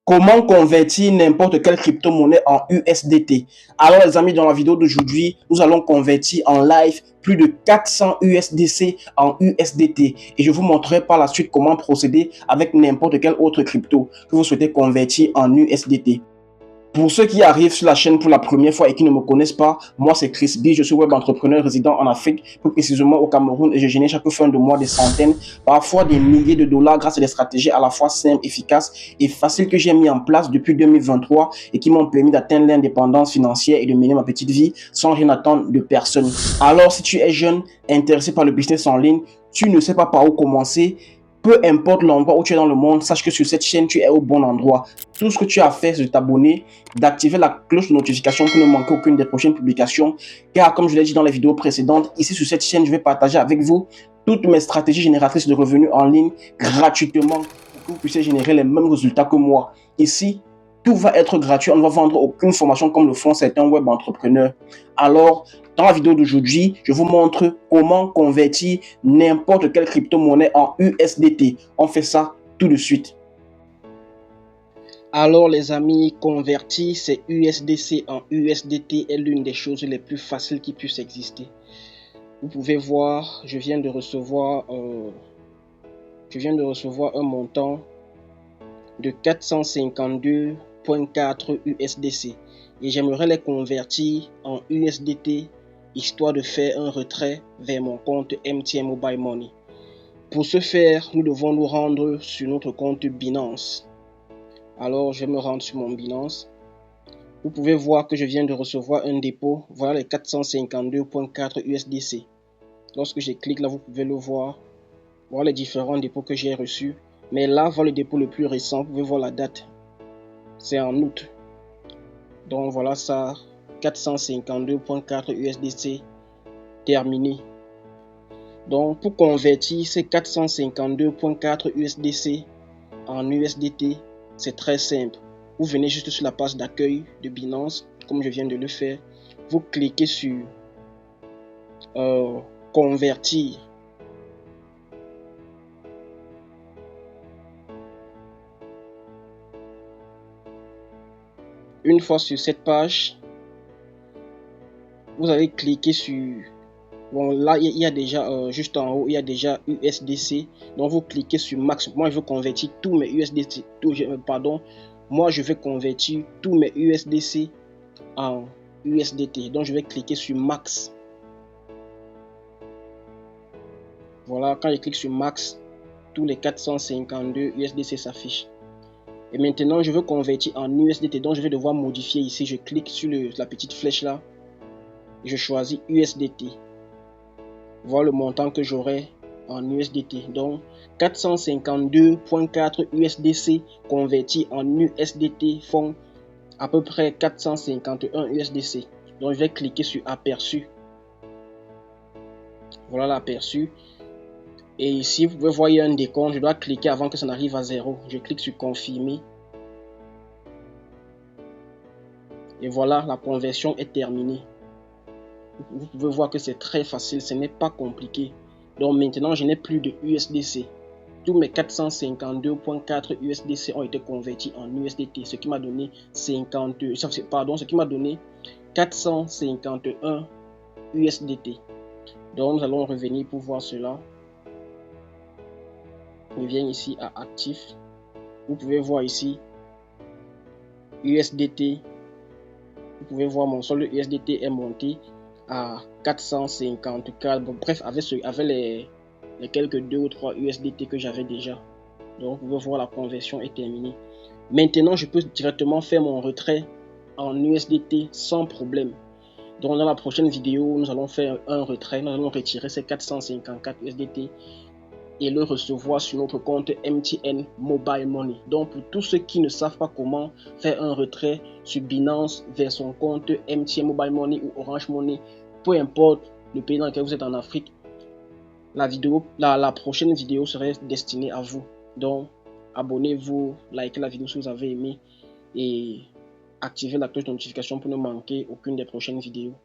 Comment convertir n'importe quelle crypto-monnaie en USDT? Alors les amis, dans la vidéo d'aujourd'hui, nous allons convertir en live plus de 400 USDC en USDT. Et je vous montrerai par la suite comment procéder avec n'importe quelle autre crypto que vous souhaitez convertir en USDT. Pour ceux qui arrivent sur la chaîne pour la première fois et qui ne me connaissent pas, moi c'est Chris B, je suis web entrepreneur résident en Afrique, plus précisément au Cameroun, et je génère chaque fin de mois des centaines, parfois des milliers de dollars grâce à des stratégies à la fois simples, efficaces et faciles que j'ai mis en place depuis 2023 et qui m'ont permis d'atteindre l'indépendance financière et de mener ma petite vie sans rien attendre de personne. Alors si tu es jeune, intéressé par le business en ligne, tu ne sais pas par où commencer, peu importe l'endroit où tu es dans le monde, sache que sur cette chaîne, tu es au bon endroit. Tout ce que tu as fait, c'est de t'abonner, d'activer la cloche de notification pour ne manquer aucune des prochaines publications. Car comme je l'ai dit dans les vidéos précédentes, ici sur cette chaîne, je vais partager avec vous toutes mes stratégies génératrices de revenus en ligne gratuitement pour que vous puissiez générer les mêmes résultats que moi. Ici, tout va être gratuit. On ne va vendre aucune formation comme le font certains web entrepreneurs. Alors, dans la vidéo d'aujourd'hui, je vous montre comment convertir n'importe quelle crypto-monnaie en USDT. On fait ça tout de suite. Alors les amis, convertir ces USDC en USDT est l'une des choses les plus faciles qui puissent exister. Vous pouvez voir, je viens de recevoir un montant de 452,4 USDC et j'aimerais les convertir en USDT histoire de faire un retrait vers mon compte MTN Mobile Money. Pour ce faire, nous devons nous rendre sur notre compte Binance. Alors, je vais me rendre sur mon Binance. Vous pouvez voir que je viens de recevoir un dépôt. Voilà les 452,4 USDC. Lorsque je clique là, vous pouvez le voir. Voilà les différents dépôts que j'ai reçus. Mais là, voilà le dépôt le plus récent. Vous pouvez voir la date. C'est en août. Donc voilà ça, 452,4 USDC terminé. Donc pour convertir ces 452,4 USDC en USDT, c'est très simple. Vous venez juste sur la page d'accueil de Binance, comme je viens de le faire. Vous cliquez sur convertir. Une fois sur cette page, vous allez cliquer sur... Bon, là, il y a déjà, juste en haut, il y a déjà USDC. Donc, vous cliquez sur Max. Moi, je veux convertir tous mes USDC. Moi, je vais convertir tous mes USDC en USDT. Donc, je vais cliquer sur Max. Voilà, quand je clique sur Max, tous les 452 USDC s'affichent. Et maintenant, je veux convertir en USDT. Donc, je vais devoir modifier ici. Je clique sur la petite flèche là. Je choisis USDT. Voilà le montant que j'aurai en USDT. Donc, 452,4 USDC convertis en USDT font à peu près 451 USDC. Donc, je vais cliquer sur aperçu. Voilà l'aperçu. Et ici, vous pouvez voir, il y a un décompte. Je dois cliquer avant que ça n'arrive à 0. Je clique sur confirmer. Et voilà, la conversion est terminée. Vous pouvez voir que c'est très facile, ce n'est pas compliqué. Donc maintenant, je n'ai plus de USDC. Tous mes 452,4 USDC ont été convertis en USDT, ce qui m'a donné 451 USDT. Donc nous allons revenir pour voir cela. Je viens ici à actif. Vous pouvez voir ici USDT. Vous pouvez voir mon solde USDT est monté à 454. Bon, bref, avec les quelques 2 ou 3 USDT que j'avais déjà. Donc vous pouvez voir, la conversion est terminée. Maintenant, je peux directement faire mon retrait en USDT sans problème. Donc dans la prochaine vidéo, nous allons faire un retrait. Nous allons retirer ces 454 USDT et le recevoir sur notre compte MTN Mobile Money. Donc pour tous ceux qui ne savent pas comment faire un retrait sur Binance vers son compte MTN Mobile Money ou Orange Money, peu importe le pays dans lequel vous êtes en Afrique, la prochaine vidéo serait destinée à vous. Donc abonnez-vous, likez la vidéo si vous avez aimé et activez la cloche de notification pour ne manquer aucune des prochaines vidéos.